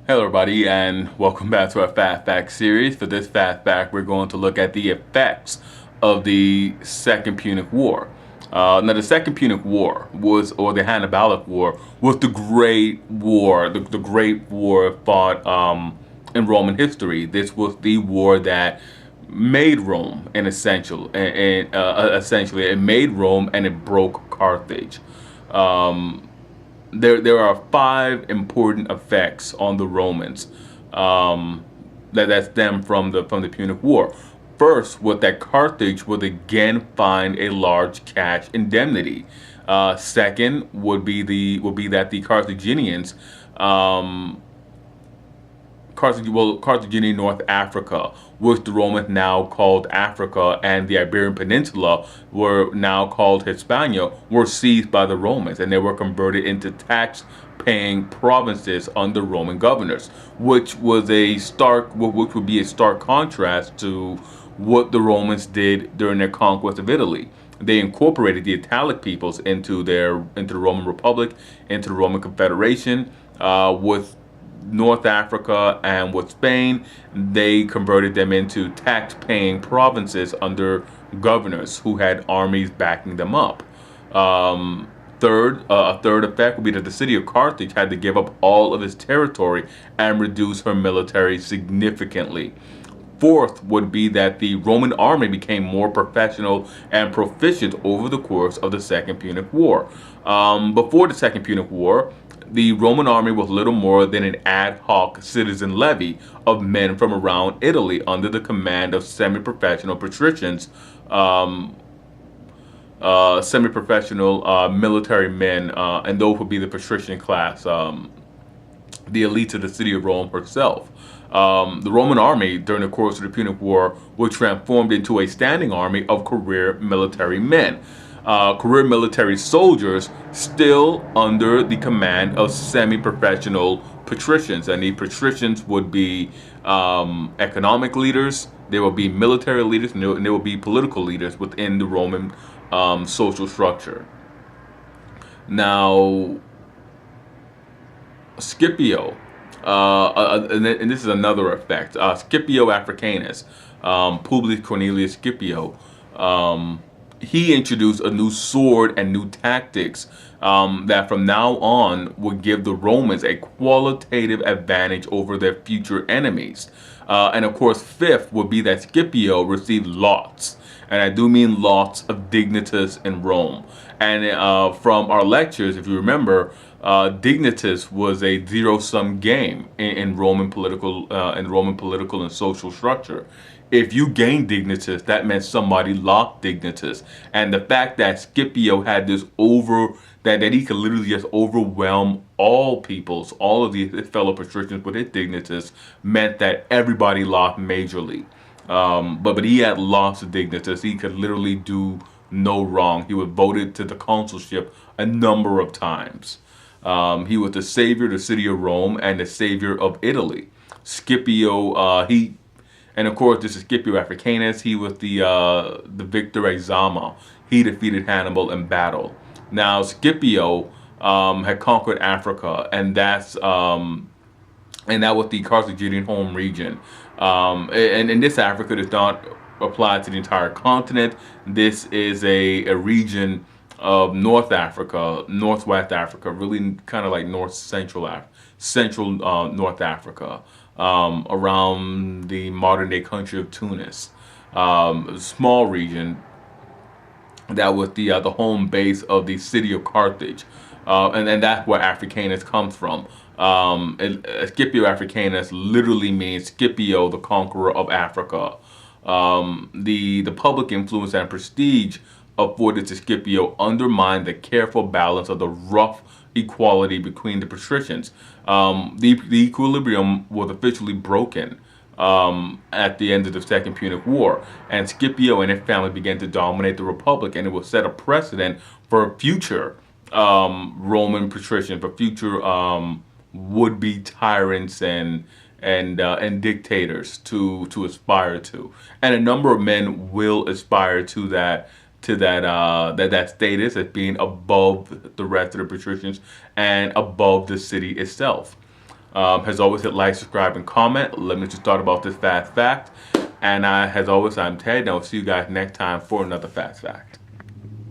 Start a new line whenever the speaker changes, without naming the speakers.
Hello everybody and welcome back to our Fast Fact series. For this Fast Fact, we're going to look at the effects of the Second Punic War. Now the Second Punic War or the Hannibalic War, was the Great War, the Great War fought in Roman history. This was the war that made Rome essentially it made Rome and it broke Carthage. Um, there are five important effects on the Romans that stem from the Punic War. First, was that Carthage would again find a large cash indemnity. Second would be that the Carthaginians Carthaginian North Africa, which the Romans now called Africa, and the Iberian Peninsula were now called Hispania, were seized by the Romans, and they were converted into tax-paying provinces under Roman governors, which would be a stark contrast to what the Romans did during their conquest of Italy. They incorporated the Italic peoples into the Roman Republic, into the Roman Confederation, with North Africa and with Spain. They converted them into tax-paying provinces under governors who had armies backing them up. A third effect would be that the city of Carthage had to give up all of its territory and reduce her military significantly. Fourth would be that the Roman army became more professional and proficient over the course of the Second Punic War. Before the Second Punic War, the Roman army was little more than an ad hoc citizen levy of men from around Italy under the command of semi-professional patricians, semi-professional military men, and those would be the patrician class, the elites of the city of Rome herself. The Roman army during the course of the Punic War was transformed into a standing army of career military men. Career military soldiers still under the command of semi-professional patricians, and the patricians would be economic leaders, they will be military leaders, and they will be political leaders within the Roman social structure. Now, Scipio, and this is another effect. Scipio Africanus, Publius Cornelius Scipio, he introduced a new sword and new tactics that from now on would give the Romans a qualitative advantage over their future enemies. And of course, fifth would be that Scipio received lots, and I do mean lots of dignitas in Rome. And from our lectures, if you remember, dignitas was a zero-sum game in Roman political and social structure. If you gained dignitas, that meant somebody lost dignitas, and the fact that Scipio had that he could literally just overwhelm all of his fellow patricians with his dignitas, meant that everybody lost majorly. But he had lots of dignitas. He could literally do no wrong. He was voted to the consulship a number of times. He was the savior of the city of Rome and the savior of Italy. Scipio, and of course, this is Scipio Africanus. He was the victor at Zama. He defeated Hannibal in battle. Now, Scipio had conquered Africa, and that was the Carthaginian home region. And in this Africa does not apply to the entire continent. This is a region of North Africa, Northwest Africa, really kind of like central North Africa, around the modern day country of Tunis. A small region that was the home base of the city of Carthage, and that's where Africanus comes from. Scipio Africanus literally means Scipio, the conqueror of Africa. The public influence and prestige afforded to Scipio undermined the careful balance of the rough equality between the patricians. The equilibrium was officially broken at the end of the Second Punic War, and Scipio and his family began to dominate the Republic, and it would set a precedent for future Roman patricians, for future would-be tyrants and dictators to aspire to, and a number of men will aspire to that status as being above the rest of the patricians and above the city itself. As always, hit like, subscribe, and comment. Let me know what you thought about this fast fact. And as always, I'm Ted, and I'll see you guys next time for another fast fact.